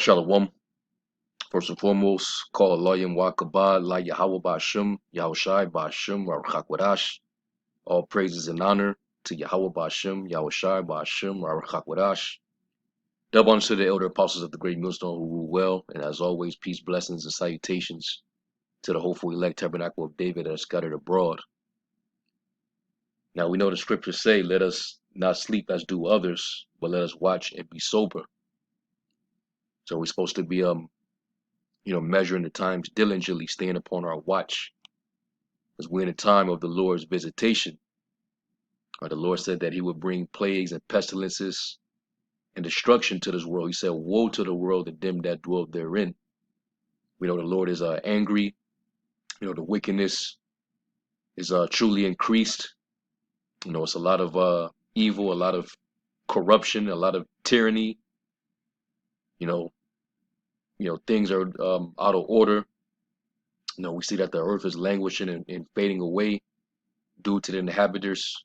Shalom. First and foremost, call Allah wa kabad la Yahweh Ba'ashim, Yahushai Ba'ashim, Rachakwadash. All praises and honor to Yahweh Ba'ashim, Yahushai Ba'ashim, Rachakwadash. Double honor to the elder apostles of the great millstone who rule well, and as always, peace, blessings, and salutations to the hopeful elect tabernacle of David that are scattered abroad. Now we know the scriptures say, let us not sleep as do others, but let us watch and be sober. So we're supposed to be measuring the times diligently, staying upon our watch, because we're in a time of the Lord's visitation. The Lord said that he would bring plagues and pestilences and destruction to this world. He said, woe to the world and them that dwell therein. We know the Lord is angry. The wickedness is truly increased. It's a lot of evil, a lot of corruption, a lot of tyranny. Things are out of order. We see that the earth is languishing and fading away due to the inhabitants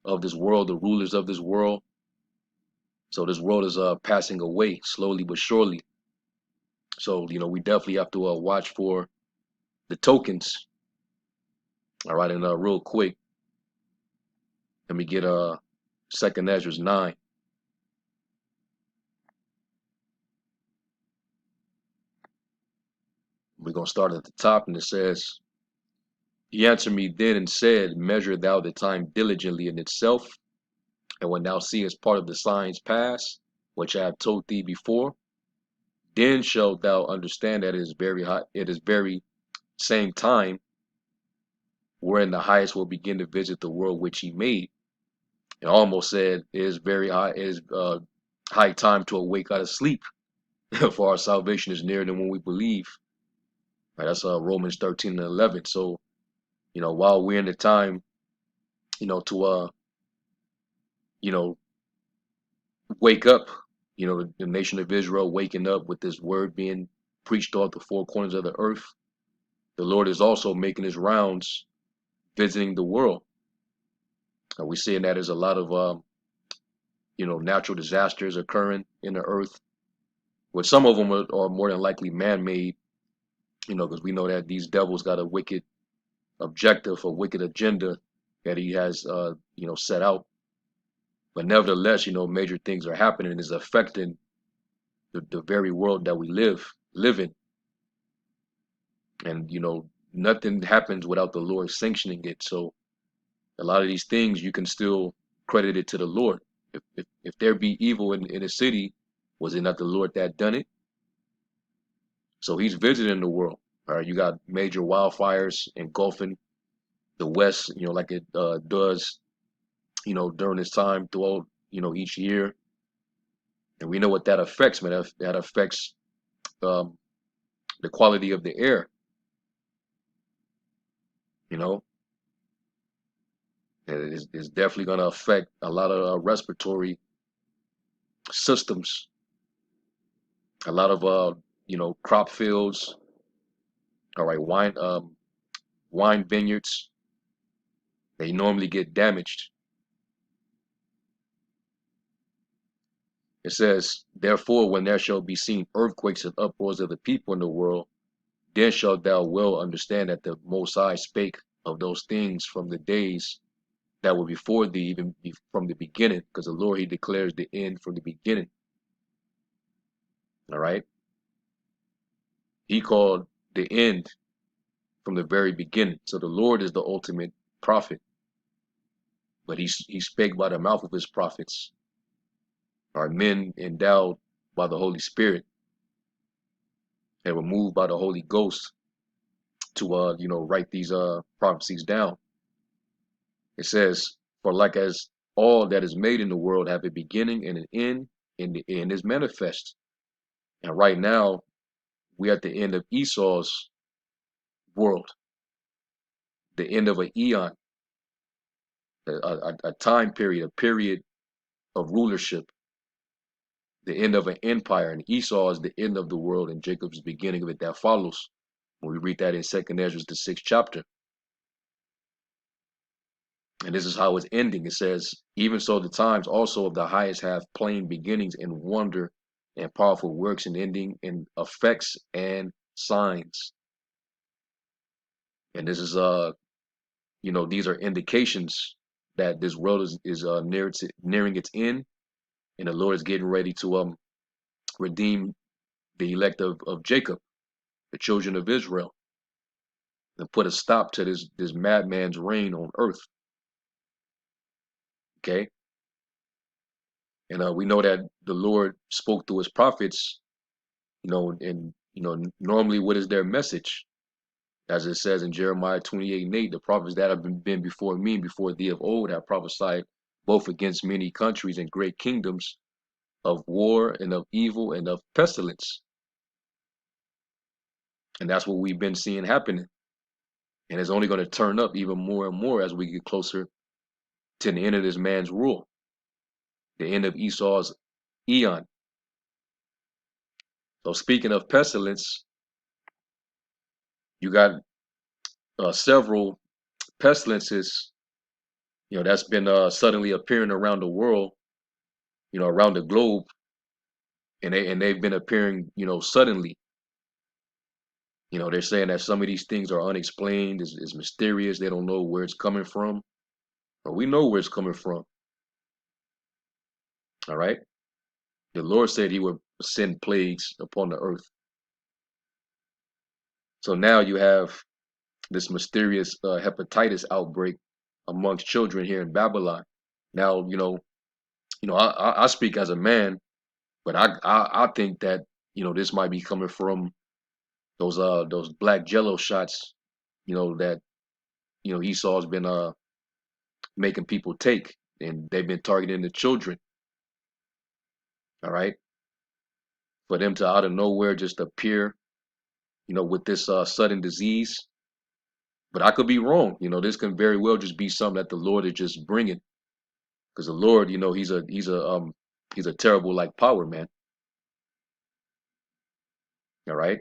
of this world, the rulers of this world. So this world is passing away slowly but surely. So we definitely have to watch for the tokens. All right, and real quick, let me get 2nd Ezra 9. We're gonna start at the top, and it says, "He answered me then and said, Measure thou the time diligently in itself, and when thou seest part of the signs pass, which I have told thee before, then shalt thou understand that it is very hot. It is very same time wherein the highest will begin to visit the world which he made." It almost said it is very high. It is high time to awake out of sleep, for our salvation is nearer than when we believe. Right, that's Romans 13 and 11. So while we're in the time, to wake up, the nation of Israel waking up with this word being preached all the four corners of the earth, the Lord is also making his rounds, visiting the world. We're seeing that there's a lot of natural disasters occurring in the earth, but some of them are more than likely man-made, because we know that these devils got a wicked objective, a wicked agenda that he has, set out. But nevertheless, major things are happening and is affecting the very world that we live in. And, nothing happens without the Lord sanctioning it. So a lot of these things you can still credit it to the Lord. If there be evil in a city, was it not the Lord that done it? So he's visiting the world. All right, you got major wildfires engulfing the West, like it does, during this time throughout, each year. And we know what that affects, man. That affects um, the quality of the air, you know. And it's definitely going to affect a lot of respiratory systems, a lot of, crop fields, all right, wine vineyards. They normally get damaged. It says, therefore, when there shall be seen earthquakes and uproars of the people in the world, then shalt thou well understand that the Most High spake of those things from the days that were before thee, even from the beginning, because the Lord, he declares the end from the beginning. All right. He called the end from the very beginning. So the Lord is the ultimate prophet, but he spake by the mouth of his prophets, are men endowed by the Holy Spirit and were moved by the Holy Ghost to write these prophecies down. It says, for like as all that is made in the world have a beginning and an end, and the end is manifest. And right now we're at the end of Esau's world, the end of an eon, a time period, a period of rulership, the end of an empire. And Esau is the end of the world, and Jacob's beginning of it that follows. When we read that in 2nd Ezra, the 6th chapter. And this is how it's ending. It says, even so the times also of the highest have plain beginnings and wonder and powerful works and ending in effects and signs. And this is these are indications that this world is nearing its end, and the Lord is getting ready to redeem the elect of Jacob, the children of Israel, and put a stop to this madman's reign on earth. Okay, and we know that the Lord spoke through his prophets. And normally, what is their message? As it says in Jeremiah 28:8, the prophets that have been before me, before thee of old, have prophesied both against many countries and great kingdoms, of war and of evil and of pestilence. And that's what we've been seeing happening. And it's only going to turn up even more and more as we get closer to the end of this man's rule, the end of Esau's eon. So speaking of pestilence, you got several pestilences, that's been suddenly appearing around the world, around the globe, and they've been appearing, suddenly. They're saying that some of these things are unexplained, is mysterious. They don't know where it's coming from, but we know where it's coming from. All right. The Lord said he would send plagues upon the earth. So now you have this mysterious hepatitis outbreak amongst children here in Babylon. Now, I speak as a man, but I think that this might be coming from those black Jello shots, that Esau's been making people take, and they've been targeting the children. All right, for them to out of nowhere just appear, with this sudden disease. But I could be wrong. This can very well just be something that the Lord is just bringing, because the Lord, he's a terrible like power man. All right,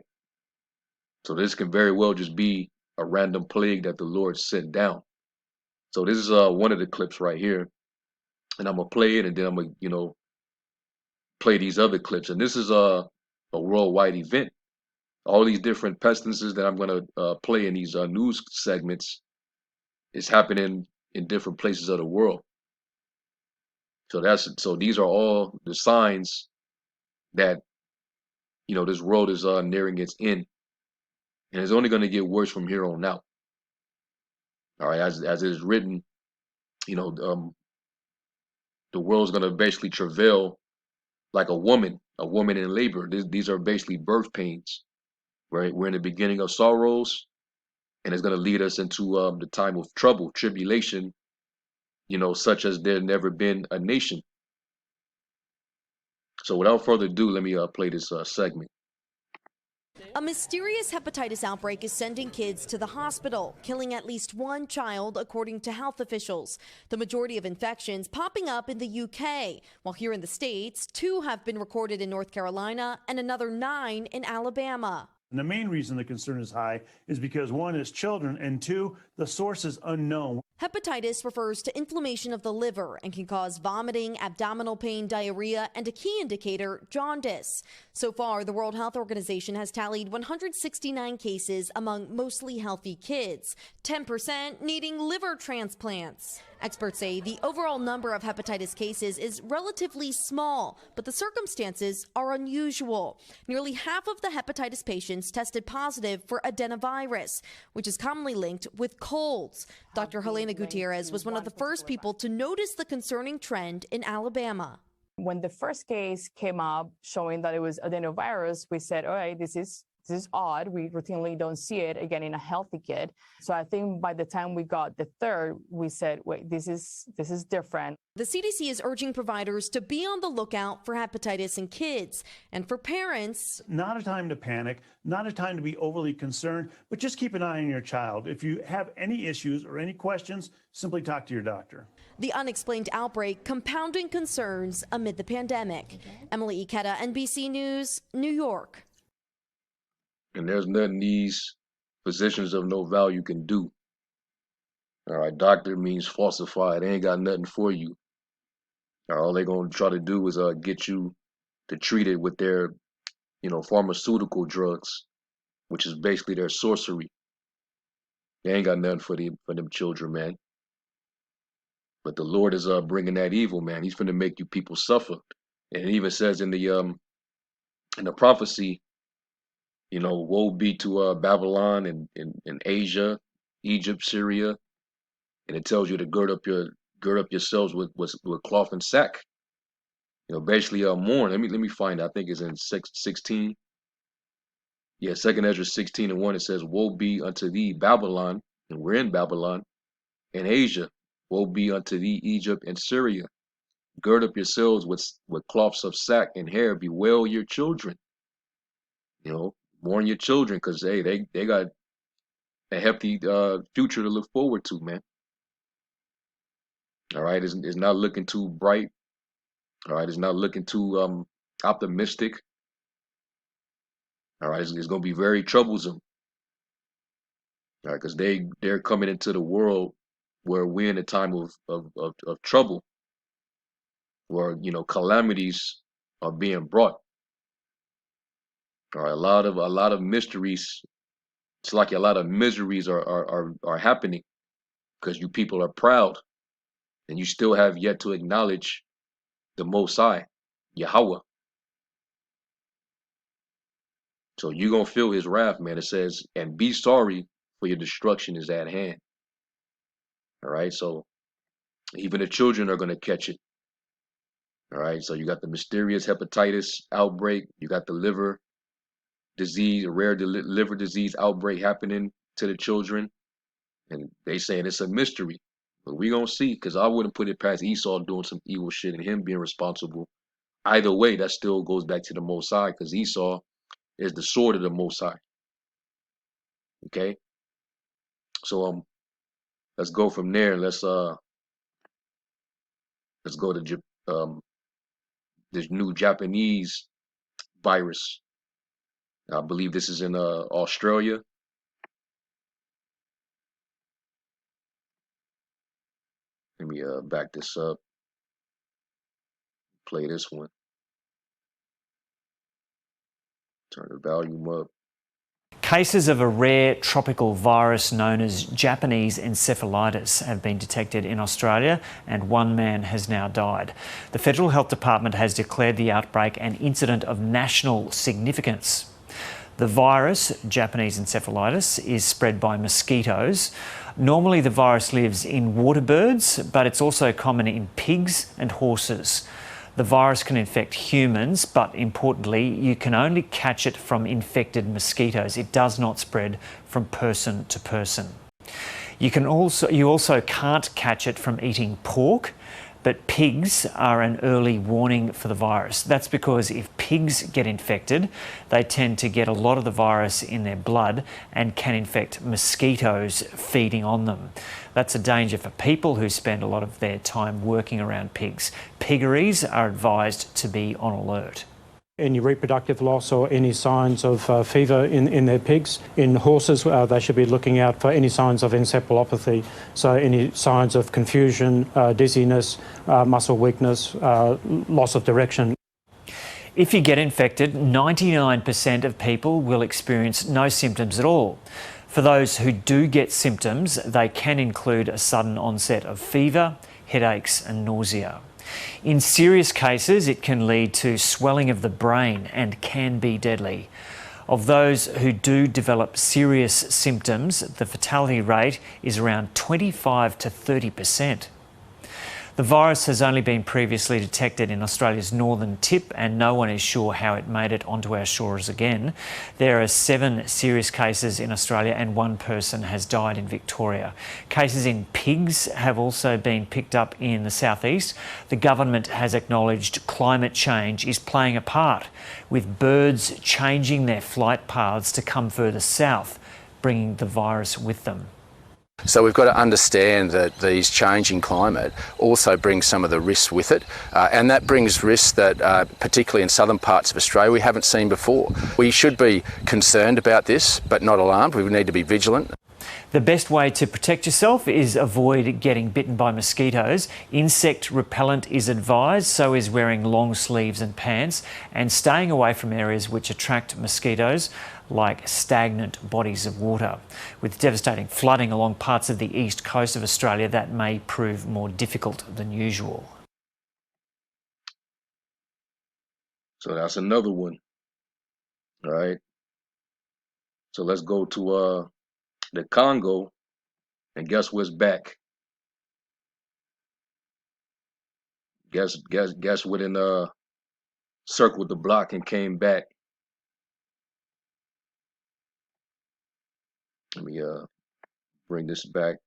so this can very well just be a random plague that the Lord sent down. So this is one of the clips right here, and I'm gonna play it, and then I'm gonna play these other clips. And this is a worldwide event. All these different pestilences that I'm gonna play in these news segments is happening in different places of the world. So these are all the signs that this world is nearing its end, and it's only going to get worse from here on out. All right, as it is written, you know, um, the world's going to basically travail like a woman in labor. These are basically birth pains. Right, we're in the beginning of sorrows, and it's going to lead us into the time of trouble, tribulation. Such as there never been a nation. So without further ado, let me play this segment. A mysterious hepatitis outbreak is sending kids to the hospital, killing at least one child, according to health officials. The majority of infections popping up in the UK, while here in the States, 2 have been recorded in North Carolina and another 9 in Alabama. And the main reason the concern is high is because 1 is children, and 2, the source is unknown. Hepatitis refers to inflammation of the liver and can cause vomiting, abdominal pain, diarrhea, and a key indicator, jaundice. So far, the World Health Organization has tallied 169 cases among mostly healthy kids, 10% needing liver transplants. Experts say the overall number of hepatitis cases is relatively small, but the circumstances are unusual. Nearly half of the hepatitis patients tested positive for adenovirus, which is commonly linked with colds. Dr. Helena Gutierrez was one of the first people to notice the concerning trend in Alabama. When the first case came up showing that it was adenovirus, we said, all right, this is odd. We routinely don't see it again in a healthy kid. So I think by the time we got the third, we said, wait, this is different. The CDC is urging providers to be on the lookout for hepatitis in kids, and for parents, Not a time to panic, not a time to be overly concerned, but just keep an eye on your child. If you have any issues or any questions, simply talk to your doctor. The unexplained outbreak compounding concerns amid the pandemic. Emily Ikeda, NBC News, New York. And there's nothing these physicians of no value can do. All right, doctor means falsified. They ain't got nothing for you. All they're gonna try to do is get you to treat it with their, pharmaceutical drugs, which is basically their sorcery. They ain't got nothing for them children, man. But the Lord is bringing that evil, man. He's going to make you people suffer. And it even says in the prophecy, woe be to Babylon and Asia, Egypt, Syria, and it tells you to gird up yourselves with cloth and sack. Basically mourn. Let me find it. I think it's in 16. Yeah, 2nd Ezra 16:1. It says, "Woe be unto thee, Babylon," and we're in Babylon, and Asia. "Woe be unto thee, Egypt and Syria. Gird up yourselves with cloths of sack and hair. Bewail your children." Mourn your children, because hey, they got a hefty future to look forward to, man. All right, it's not looking too bright. All right, it's not looking too optimistic. All right, it's going to be very troublesome. All right, because they're coming into the world where we're in a time of trouble, where calamities are being brought. All right, a lot of mysteries. It's like a lot of miseries are happening because you people are proud, and you still have yet to acknowledge the Most High, Yahweh. So you're going to feel his wrath, man. It says, "And be sorry, for your destruction is at hand." All right, so even the children are going to catch it. All right, so you got the mysterious hepatitis outbreak. You got the liver disease, a rare liver disease outbreak happening to the children. And they saying it's a mystery. But we going to see, because I wouldn't put it past Esau doing some evil shit and him being responsible. Either way, that still goes back to the Most High, because Esau is the sword of the Most High. Okay, so let's go from there. Let's go to this new Japanese virus. I believe this is in Australia. Let me back this up. Play this one. Turn the volume up. Cases of a rare tropical virus known as Japanese encephalitis have been detected in Australia, and one man has now died. The Federal Health Department has declared the outbreak an incident of national significance. The virus, Japanese encephalitis, is spread by mosquitoes. Normally the virus lives in water birds, but it's also common in pigs and horses. The virus can infect humans, but importantly, you can only catch it from infected mosquitoes. It does not spread from person to person. You also can't catch it from eating pork, but pigs are an early warning for the virus. That's because if pigs get infected, they tend to get a lot of the virus in their blood and can infect mosquitoes feeding on them. That's a danger for people who spend a lot of their time working around pigs. Piggeries are advised to be on alert. Any reproductive loss or any signs of fever in their pigs. In horses, they should be looking out for any signs of encephalopathy, so any signs of confusion, dizziness, muscle weakness, loss of direction. If you get infected, 99% of people will experience no symptoms at all. For those who do get symptoms, they can include a sudden onset of fever, headaches and nausea. In serious cases, it can lead to swelling of the brain and can be deadly. Of those who do develop serious symptoms, the fatality rate is around 25 to 30%. The virus has only been previously detected in Australia's northern tip, and no one is sure how it made it onto our shores again. There are 7 serious cases in Australia and 1 person has died in Victoria. Cases in pigs have also been picked up in the southeast. The government has acknowledged climate change is playing a part, with birds changing their flight paths to come further south, bringing the virus with them. So we've got to understand that these changing climate also brings some of the risks with it, and that brings risks that, particularly in southern parts of Australia, we haven't seen before. We should be concerned about this, but not alarmed. We need to be vigilant. The best way to protect yourself is avoid getting bitten by mosquitoes. Insect repellent is advised, so is wearing long sleeves and pants, and staying away from areas which attract mosquitoes, like stagnant bodies of water. With devastating flooding along parts of the east coast of Australia, that may prove more difficult than usual. So that's another one. All right. So let's go to the Congo, and guess what's back? Guess what in circled the block and came back. Let me bring this back.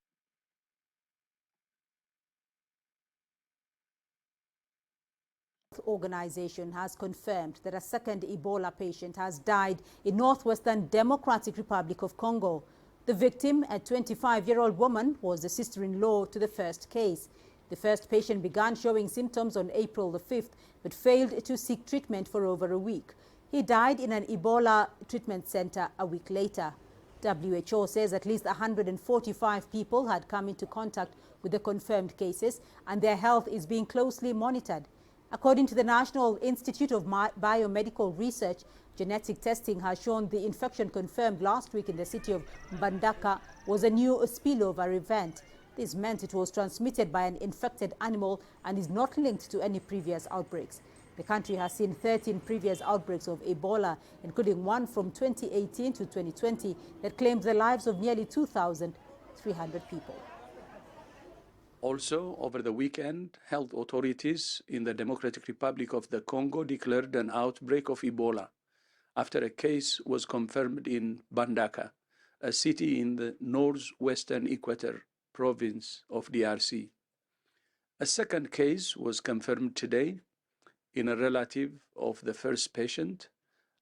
Organization has confirmed that a second Ebola patient has died in northwestern Democratic Republic of Congo. The victim, a 25-year-old woman, was the sister-in-law to the first case. The first patient began showing symptoms on April the 5th, but failed to seek treatment for over a week. He died in an Ebola treatment center a week later. WHO says at least 145 people had come into contact with the confirmed cases, and their health is being closely monitored. According to the National Institute of Biomedical Research, genetic testing has shown the infection confirmed last week in the city of Mbandaka was a new spillover event. This meant it was transmitted by an infected animal and is not linked to any previous outbreaks. The country has seen 13 previous outbreaks of Ebola, including one from 2018 to 2020 that claimed the lives of nearly 2,300 people. Also, over the weekend, health authorities in the Democratic Republic of the Congo declared an outbreak of Ebola after a case was confirmed in Bandaka, a city in the northwestern Equator province of DRC. A second case was confirmed today in a relative of the first patient.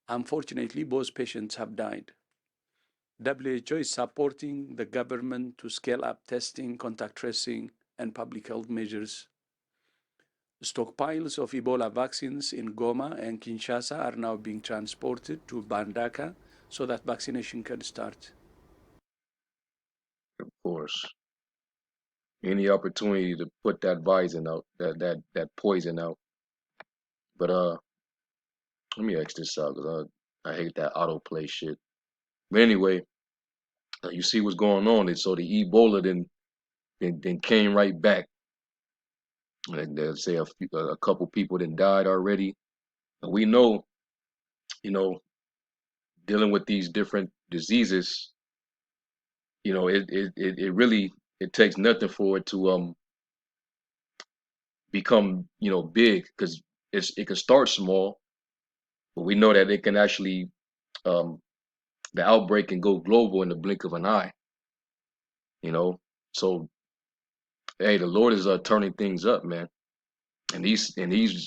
Unfortunately, both patients have died. WHO is supporting the government to scale up testing, contact tracing, and public health measures. Stockpiles of Ebola vaccines in Goma and Kinshasa are now being transported to Bandaka so that vaccination can start. Of course, any opportunity to put that poison out, that poison out. But let me X this out because I hate that autoplay shit. But anyway, you see what's going on, and so the Ebola then came right back. And they say a couple people then died already. And we know, you know, dealing with these different diseases, you know, it really it takes nothing for it to become, you know, big, because it can start small, but we know that it can actually um the outbreak can go global in the blink of an eye, you know. So hey, the Lord is turning things up, man. And he's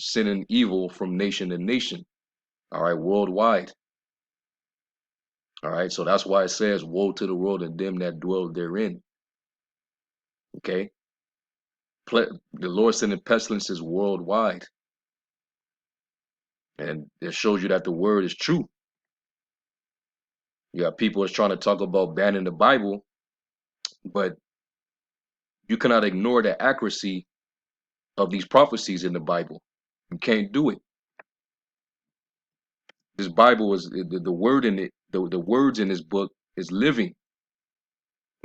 sending evil from nation to nation, all right, worldwide. All right, so that's why it says, "Woe to the world and them that dwell therein." Okay, the Lord sending pestilences worldwide, and it shows you that the word is true. You got people that's trying to talk about banning the Bible, but you cannot ignore the accuracy of these prophecies in the Bible. You can't do it. This Bible is the word in it. The words in this book is living.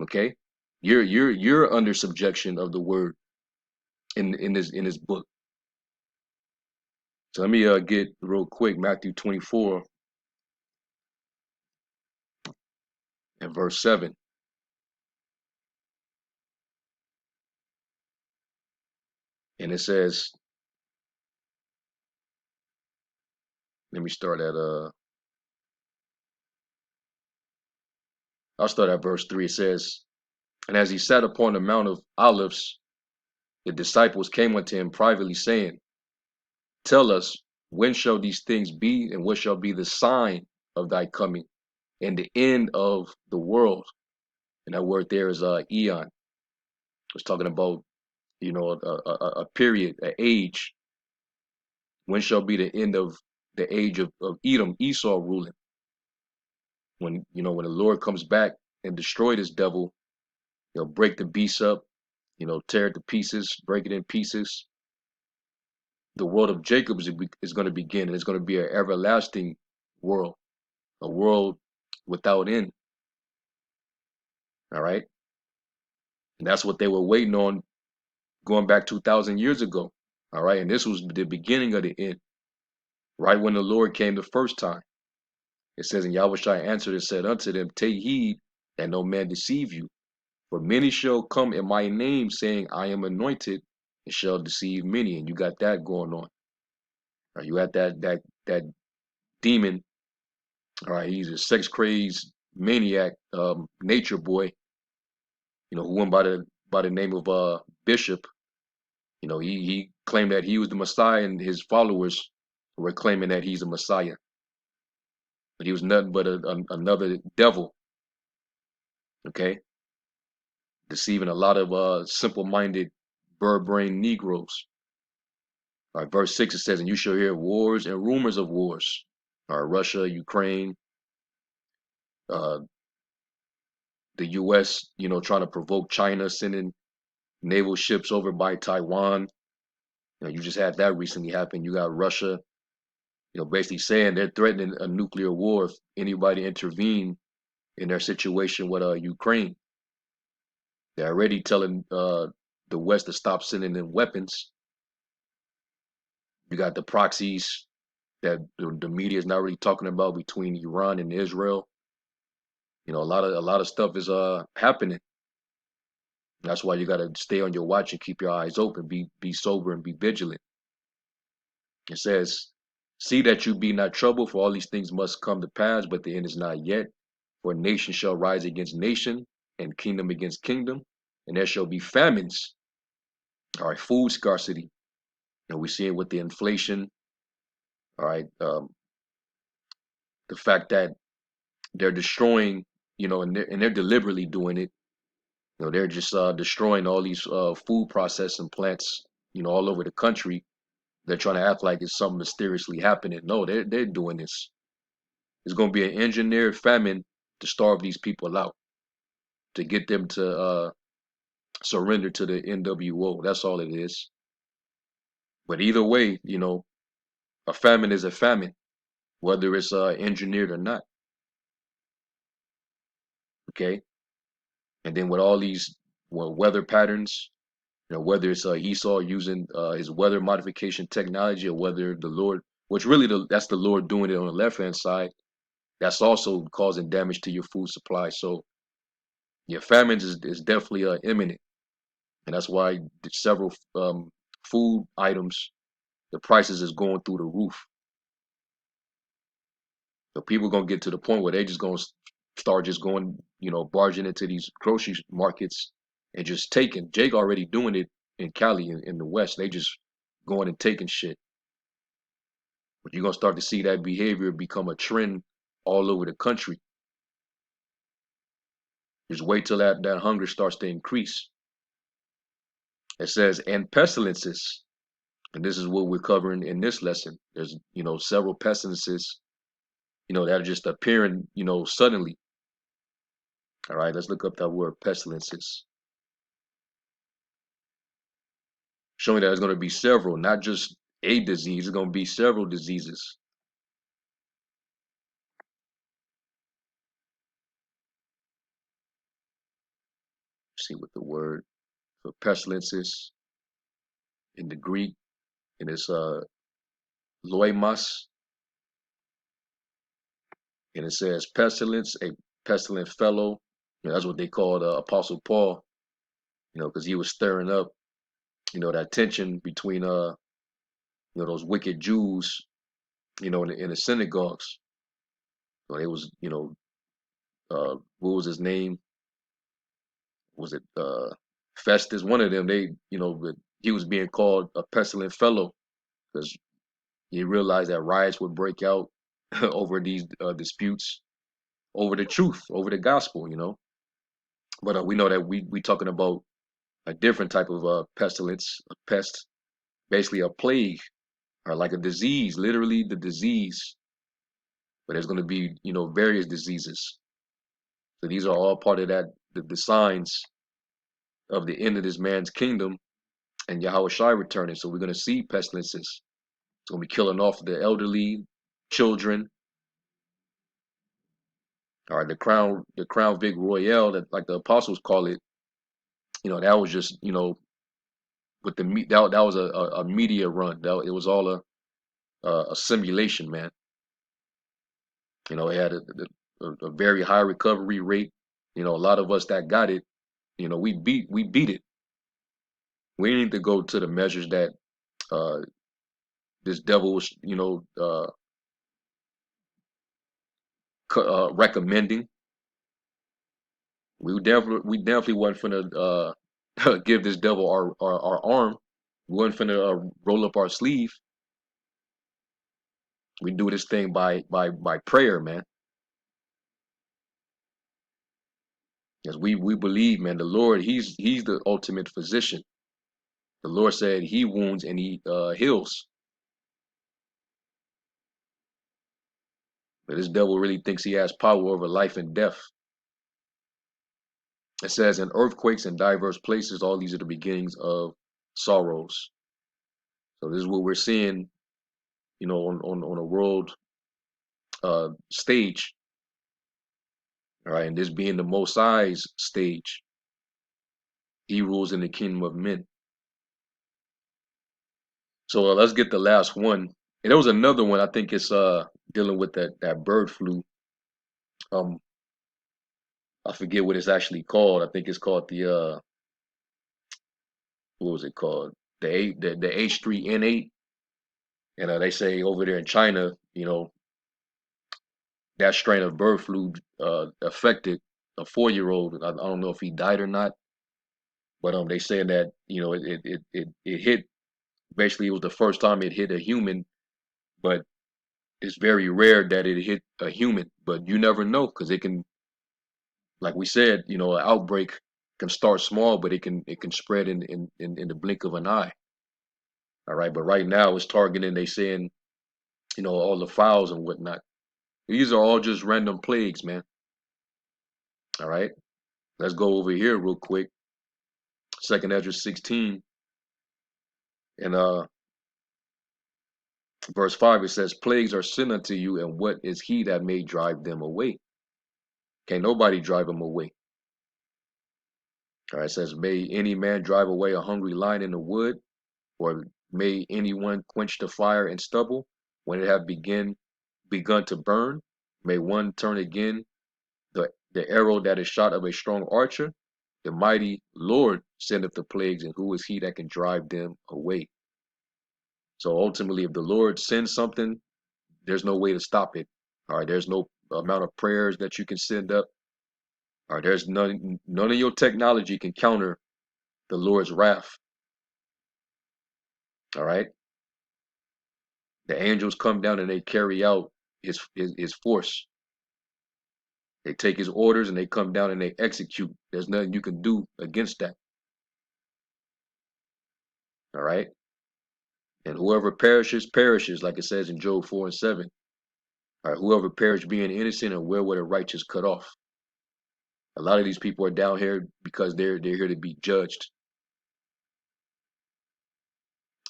Okay, you're under subjection of the word in this book. So let me get real quick Matthew 24 and verse 7, and it says, let me start at I'll start at verse 3. It says, "And as he sat upon the Mount of Olives, the disciples came unto him privately, saying, Tell us, when shall these things be, and what shall be the sign of thy coming, and the end of the world?" And that word there is eon. It's talking about, you know, a period, an age. When shall be the end of the age of Edom, Esau ruling? When, you know, when the Lord comes back and destroy this devil, break the beast up, tear it to pieces, break it in pieces. The world of Jacob is going to begin, and it's going to be an everlasting world, a world without end. All right. And that's what they were waiting on going back 2,000 years ago. All right. And this was the beginning of the end, right when the Lord came the first time. It says, and Yahushua answered and said unto them, take heed that no man deceive you. For many shall come in my name, saying, I am anointed, and shall deceive many. And you got that going on. Are you at that demon? All right, he's a sex crazed maniac, nature boy. Who went by the name of Bishop. He claimed that he was the Messiah, and his followers were claiming that he's a Messiah. But he was nothing but another devil. Okay, deceiving a lot of simple-minded, bird-brained Negroes. All right, verse 6, it says, and you shall hear wars and rumors of wars. All right, Russia, Ukraine, uh, the U.S., trying to provoke China, sending naval ships over by Taiwan. You just had that recently happen. You got Russia, basically saying they're threatening a nuclear war if anybody intervene in their situation with Ukraine. They're already telling the West to stop sending them weapons. You got the proxies that the media is not really talking about between Iran and Israel. A lot of stuff is happening. That's why you got to stay on your watch and keep your eyes open. Be sober and be vigilant. It says, see that you be not troubled, for all these things must come to pass, but the end is not yet. For nation shall rise against nation, and kingdom against kingdom, and there shall be famines. All right, food scarcity. And we see it with the inflation. All right, the fact that they're destroying, and they're deliberately doing it. They're just destroying all these food processing plants, all over the country. They're trying to act like it's something mysteriously happening. No, they're doing this. It's going to be an engineered famine to starve these people out, to get them to surrender to the NWO. That's all it is. But either way, a famine is a famine, whether it's engineered or not. Okay. And then with all these weather patterns, whether it's Esau using his weather modification technology, or whether the Lord, which really that's the Lord doing it on the left hand side, that's also causing damage to your food supply. So yeah, famines is definitely imminent, and that's why several food items, the prices is going through the roof. So people gonna get to the point where they just gonna start just going, barging into these grocery markets and just taking. Jake already doing it in Cali in the West. They just going and taking shit. But you're gonna start to see that behavior become a trend all over the country. Just wait till that hunger starts to increase. It says, and pestilences, and this is what we're covering in this lesson. There's, several pestilences, that are just appearing, suddenly. All right, let's look up that word pestilences. Showing that there's going to be several, not just a disease, it's going to be several diseases. Let's see what the word for pestilences in the Greek, and it's loimos, and it says pestilence, a pestilent fellow. That's what they called Apostle Paul, because he was stirring up, that tension between those wicked Jews, in the synagogues. So it was, what was his name? Was it Festus? One of them. They, but he was being called a pestilent fellow because he realized that riots would break out over these disputes over the truth, over the gospel, But we know that we talking about a different type of pestilence, a pest, basically a plague or like a disease, literally the disease. But there's going to be, various diseases. So these are all part of that, the signs of the end of this man's kingdom and Yahweh Shai returning. So we're going to see pestilences. It's going to be killing off the elderly, children. All right, the crown Vic Royale, that like the apostles call it, that was just, with that was a media run. It was all a simulation, man. It had a very high recovery rate. A lot of us that got it, we beat it. We need to go to the measures that this devil was, recommending. We definitely wasn't finna give this devil our arm. We wasn't finna roll up our sleeve. We do this thing by prayer, man. Because we believe, man, the Lord, he's the ultimate physician. The Lord said he wounds and he heals. But this devil really thinks he has power over life and death. It says in earthquakes in diverse places, all these are the beginnings of sorrows. So this is what we're seeing, on a world stage. All right, and this being the Most High's stage. He rules in the kingdom of men. So let's get the last one. And there was another one. I think it's dealing with that bird flu. I forget what it's actually called. I think it's called the what was it called? The H3N8. And they say over there in China, that strain of bird flu affected a 4-year-old. I don't know if he died or not, but they saying that it hit. Basically, it was the first time it hit a human, but it's very rare that it hit a human. But you never know, because it can, like we said, an outbreak can start small, but it can spread in the blink of an eye. All right, but right now it's targeting. They saying, all the fowls and whatnot. These are all just random plagues, man. All right, let's go over here real quick. 2nd Ezra 16 and verse 5. It says, "Plagues are sent unto you, and what is he that may drive them away? Can't nobody drive them away." All right, it says, "May any man drive away a hungry lion in the wood, or may anyone quench the fire and stubble when it have begun to burn? May one turn again the arrow that is shot of a strong archer? The mighty Lord sendeth the plagues, and who is he that can drive them away?" So ultimately, if the Lord sends something, there's no way to stop it. All right, there's no amount of prayers that you can send up. All right, there's none of your technology can counter the Lord's wrath. All right, the angels come down and they carry out his force. They take his orders and they come down and they execute. There's nothing you can do against that. All right, and whoever perishes, perishes, like it says in Job 4 and 7. All right, whoever perished being innocent, and where were the righteous cut off? A lot of these people are down here because they're here to be judged.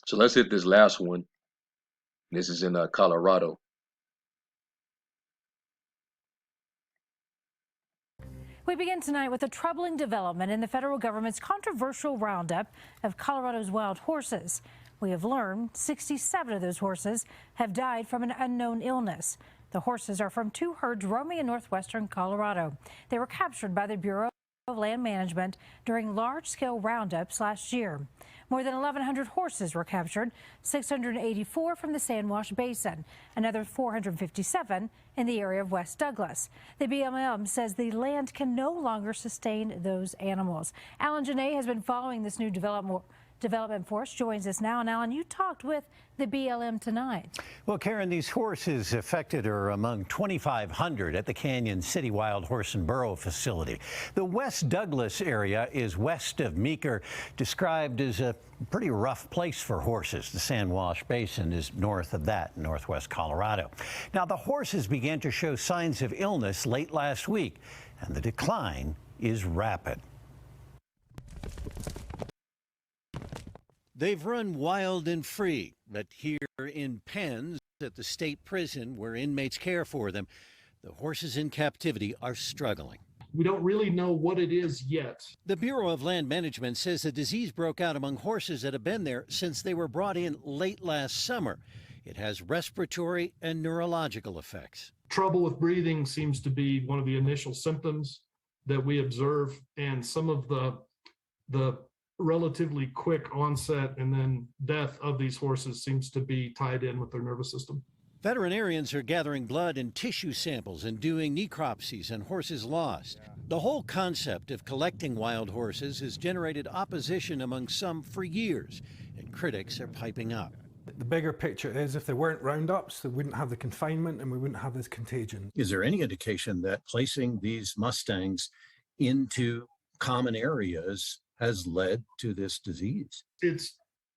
So let's hit this last one. This is in Colorado. We begin tonight with a troubling development in the federal government's controversial roundup of Colorado's wild horses. We have learned 67 of those horses have died from an unknown illness. The horses are from 2 herds roaming in northwestern Colorado. They were captured by the Bureau of Land Management during large-scale roundups last year. More than 1,100 horses were captured, 684 from the San Wash Basin, another 457 in the area of West Douglas. The BLM says the land can no longer sustain those animals. Alan Janae has been following this new development Development Force joins us now. And Alan, you talked with the BLM tonight. Well, Karen, these horses affected are among 2,500 at the Canyon City Wild Horse and Burro facility. The West Douglas area is west of Meeker, described as a pretty rough place for horses. The San Wash Basin is north of that, northwest Colorado. Now, the horses began to show signs of illness late last week, and the decline is rapid. They've run wild and free, but here in pens at the state prison where inmates care for them, the horses in captivity are struggling. We don't really know what it is yet. The Bureau of Land Management says the disease broke out among horses that have been there since they were brought in late last summer. It has respiratory and neurological effects. Trouble with breathing seems to be one of the initial symptoms that we observe, and some of the relatively quick onset and then death of these horses seems to be tied in with their nervous system. Veterinarians are gathering blood and tissue samples and doing necropsies on horses lost. The whole concept of collecting wild horses has generated opposition among some for years, and critics are piping up. The bigger picture is if there weren't roundups, they wouldn't have the confinement and we wouldn't have this contagion. Is there any indication that placing these Mustangs into common areas has led to this disease? It's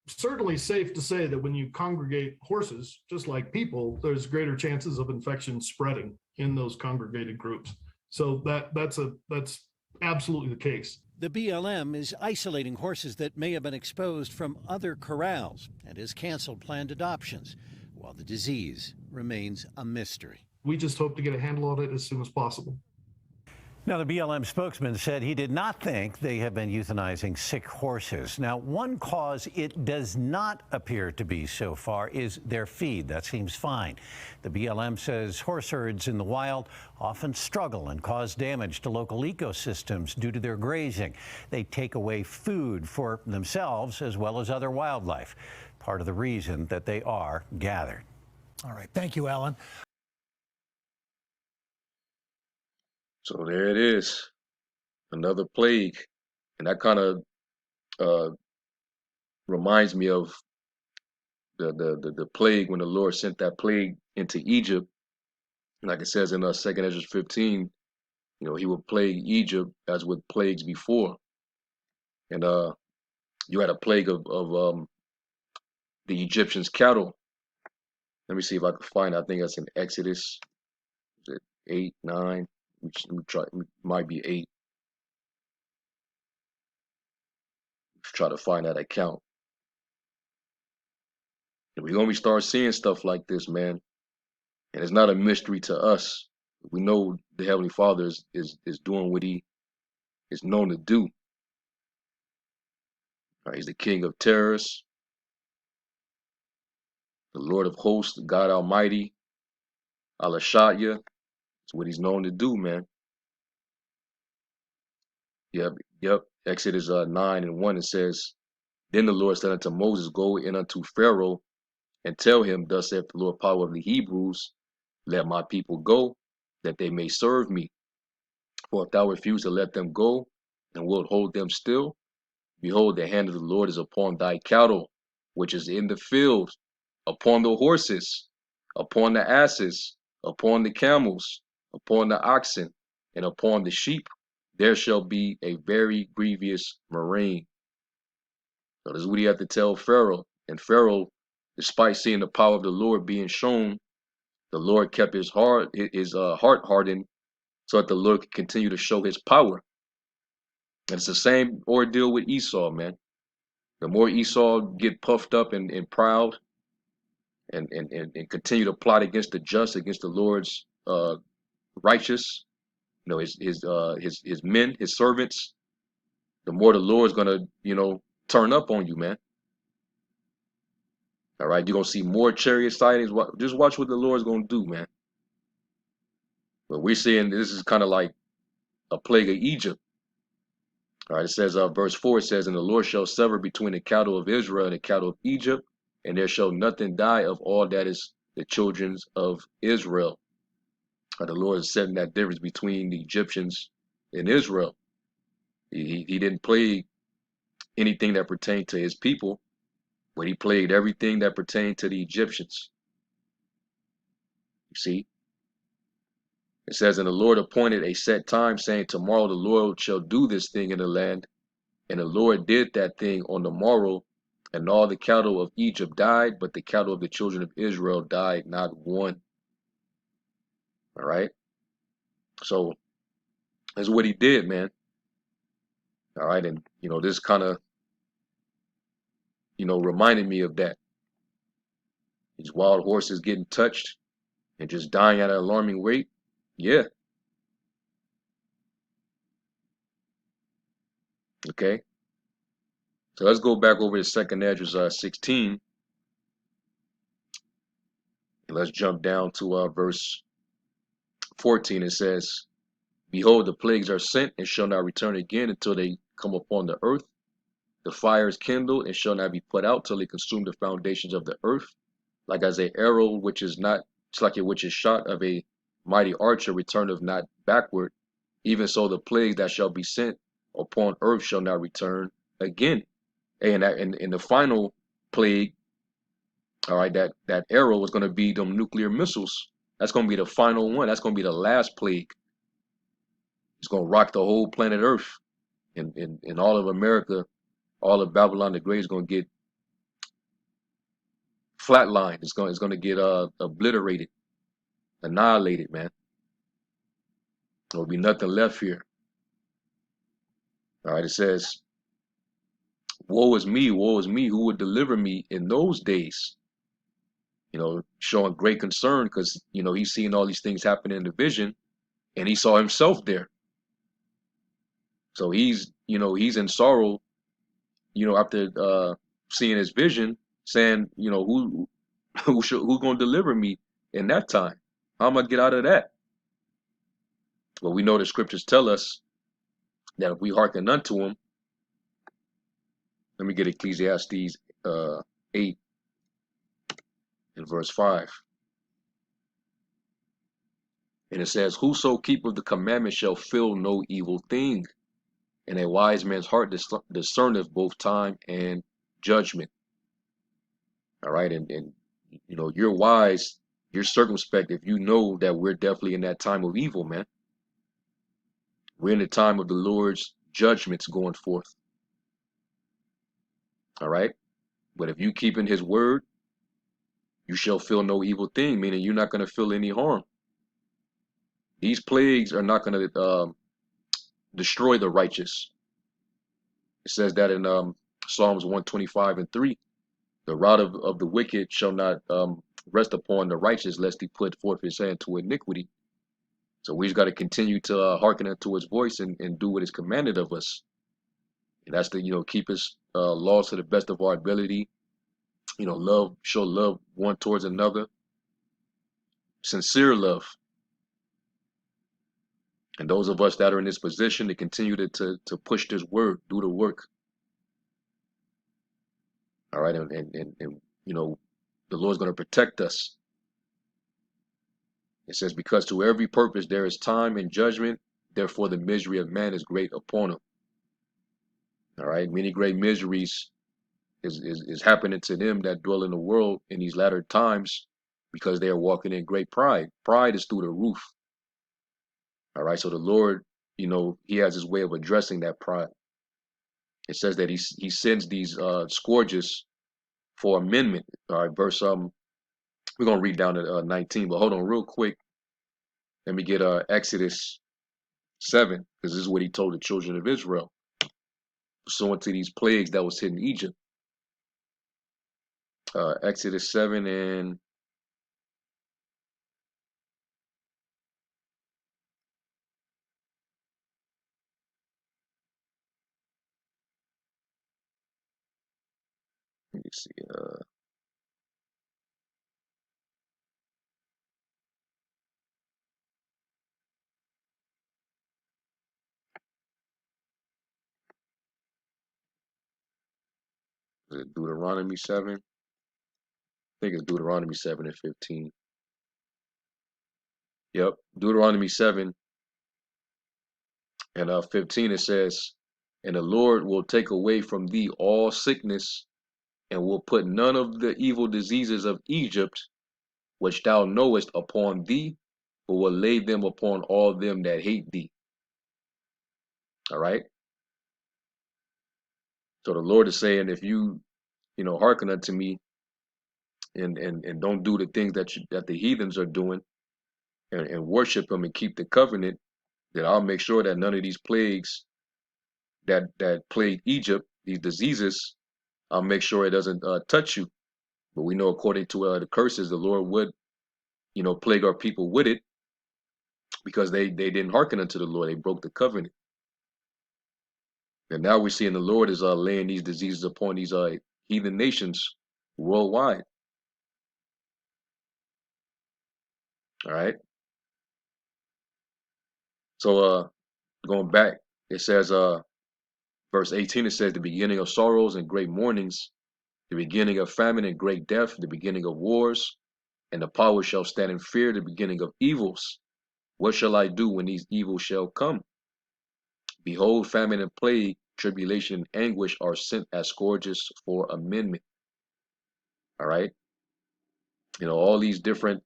certainly safe to say that when you congregate horses, just like people, there's greater chances of infection spreading in those congregated groups. So that's absolutely the case. The BLM is isolating horses that may have been exposed from other corrals and has canceled planned adoptions, while the disease remains a mystery. We just hope to get a handle on it as soon as possible. Now, the BLM spokesman said he did not think they have been euthanizing sick horses. Now, one cause it does not appear to be so far is their feed. That seems fine. The BLM says horse herds in the wild often struggle and cause damage to local ecosystems due to their grazing. They take away food for themselves as well as other wildlife, part of the reason that they are gathered. All right. Thank you, Alan. So there it is, another plague. And that kind of reminds me of the plague when the Lord sent that plague into Egypt. Like it says in 2nd Ezra 15, he would plague Egypt as with plagues before. And you had a plague of the Egyptians' cattle. Let me see if I can find it. I think that's in Exodus. Is it 8, 9? Might be 8. Try to find that account. And we're gonna start seeing stuff like this, man. And it's not a mystery to us. We know the Heavenly Father is doing what He is known to do. Right, He's the King of terrors, the Lord of hosts, the God Almighty, Alashaya. It's what He's known to do, man. Yep. Exodus 9:1, it says, Then the Lord said unto Moses, Go in unto Pharaoh, and tell him, Thus saith the Lord, power of the Hebrews, let my people go, that they may serve me. For if thou refuse to let them go, and wilt hold them still, behold, the hand of the Lord is upon thy cattle, which is in the field, upon the horses, upon the asses, upon the camels, upon the oxen, and upon the sheep. There shall be a very grievous murrain. So this is what he had to tell Pharaoh. And Pharaoh, despite seeing the power of the Lord being shown, the Lord kept his heart hardened so that the Lord could continue to show his power. And it's the same ordeal with Esau, man. The more Esau get puffed up and proud and continue to plot against the just, against the Lord's righteous, his men, his servants, the more the Lord's gonna, turn up on you, man. All right, you're gonna see more chariot sightings. Just watch what the Lord's gonna do, man. But we're seeing this is kind of like a plague of Egypt. All right, it says, verse 4, it says, And the Lord shall sever between the cattle of Israel and the cattle of Egypt, and there shall nothing die of all that is the children of Israel. The Lord is setting that difference between the Egyptians and Israel. He didn't plague anything that pertained to his people, but he plagued everything that pertained to the Egyptians. You see, it says, and the Lord appointed a set time, saying, tomorrow the Lord shall do this thing in the land. And the Lord did that thing on the morrow, and all the cattle of Egypt died, but the cattle of the children of Israel died not one. All right. So that's what he did, man. All right. And, this kind of, reminded me of that. These wild horses getting touched and just dying at an alarming rate. Yeah. Okay. So let's go back over to 2nd Esdras 16. And let's jump down to verse 14. It says, behold, the plagues are sent and shall not return again until they come upon the earth. The fire is kindled and shall not be put out till they consume the foundations of the earth. Like as an arrow which is shot of a mighty archer returneth not backward, even so the plague that shall be sent upon earth shall not return again. And in the final plague, all right, that arrow is going to be them nuclear missiles. That's going to be the final one. That's going to be the last plague. It's going to rock the whole planet Earth, and all of America, all of Babylon the Great is going to get flatlined. It's going to get obliterated, annihilated, man. There'll be nothing left here. All right, it says, woe is me, who would deliver me in those days? Showing great concern because, he's seeing all these things happen in the vision, and he saw himself there. So he's in sorrow, after seeing his vision, saying, who's going to deliver me in that time? How am I get out of that? Well, we know the scriptures tell us that if we hearken unto him, let me get Ecclesiastes 8 and verse 5. And it says, whoso keepeth the commandment shall feel no evil thing, and a wise man's heart discerneth both time and judgment. All right, and you're wise, you're circumspect if you know that we're definitely in that time of evil, man. We're in the time of the Lord's judgments going forth. All right, but if you keep in his word, you shall feel no evil thing, meaning you're not going to feel any harm. These plagues are not going to destroy the righteous. It says that in Psalms 125 and 3. The rod of the wicked shall not rest upon the righteous, lest he put forth his hand to iniquity. So we just got to continue to hearken unto his voice and do what is commanded of us. And that's to, keep his laws to the best of our ability. Show love one towards another. Sincere love. And those of us that are in this position to continue to push this word, do the work. All right, and the Lord's going to protect us. It says, because to every purpose there is time and judgment, therefore the misery of man is great upon him. All right, many great miseries is happening to them that dwell in the world in these latter times because they are walking in great pride. Pride is through the roof. All right, so the Lord, he has his way of addressing that pride. It says that he sends these scourges for amendment. All right, verse we're gonna read down to 19, but hold on real quick. Let me get Exodus 7, because this is what he told the children of Israel pursuant to these plagues that was hitting Egypt. Exodus 7 and let me see. Is it Deuteronomy 7? I think it's Deuteronomy 7 and 15. Yep, Deuteronomy 7 and 15. It says, And the Lord will take away from thee all sickness, and will put none of the evil diseases of Egypt, which thou knowest, upon thee, but will lay them upon all them that hate thee. All right. So the Lord is saying, if you hearken unto me and don't do the things that the heathens are doing, and worship him and keep the covenant, then I'll make sure that none of these plagues that plague Egypt, these diseases, I'll make sure it doesn't touch you. But we know, according to the curses, the Lord would, plague our people with it, because they didn't hearken unto the Lord. They broke the covenant. And now we're seeing the Lord is laying these diseases upon these heathen nations worldwide. All right. So going back, it says verse 18, it says, the beginning of sorrows and great mournings, the beginning of famine and great death, the beginning of wars, and the power shall stand in fear, the beginning of evils. What shall I do when these evils shall come? Behold, famine and plague, tribulation and anguish are sent as scourges for amendment. All right. All these different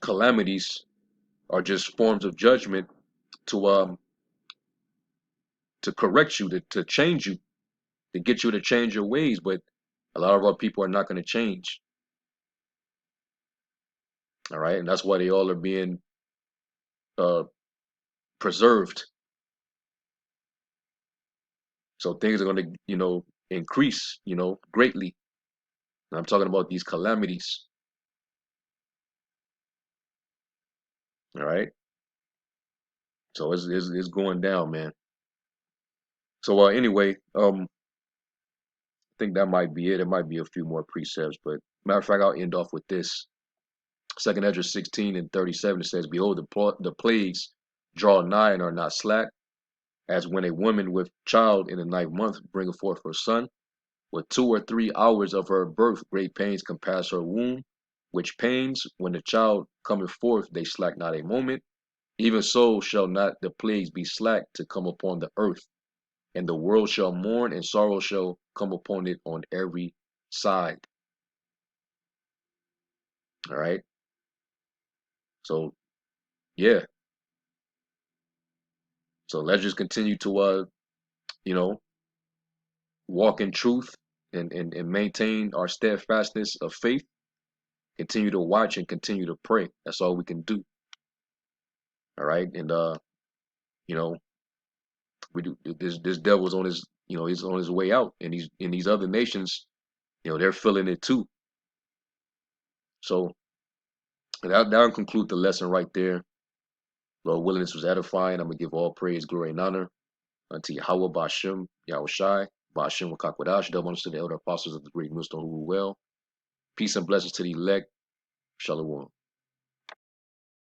calamities are just forms of judgment to correct you, to change you, to get you to change your ways. But a lot of our people are not going to change. All right. And that's why they all are being preserved. So things are going to, increase, greatly. And I'm talking about these calamities. All right. So it's going down, man. So anyway, I think that might be it. It might be a few more precepts, but matter of fact, I'll end off with this. 2nd Ezra 16:37, it says, behold, the plagues draw nigh and are not slack, as when a woman with child in the 9th month bringeth forth her son. With 2 or 3 hours of her birth, great pains compass her womb, which pains, when the child cometh forth, they slack not a moment. Even so shall not the plagues be slack to come upon the earth, and the world shall mourn, and sorrow shall come upon it on every side. All right. So yeah. So let's just continue to walk in truth, and maintain our steadfastness of faith. Continue to watch and continue to pray. That's all we can do. All right. And you know, we do this devil's on his, he's on his way out, and he's in these other nations, they're feeling it too. So that'll conclude the lesson right there. Lord willing, this was edifying. I'm gonna give all praise, glory, and honor unto Yahweh Bashem, Yahweh Shai, Bashem Wakakwadash, double to the elder apostles of the great millstone who rule well. Peace and blessings to the elect. Shalom.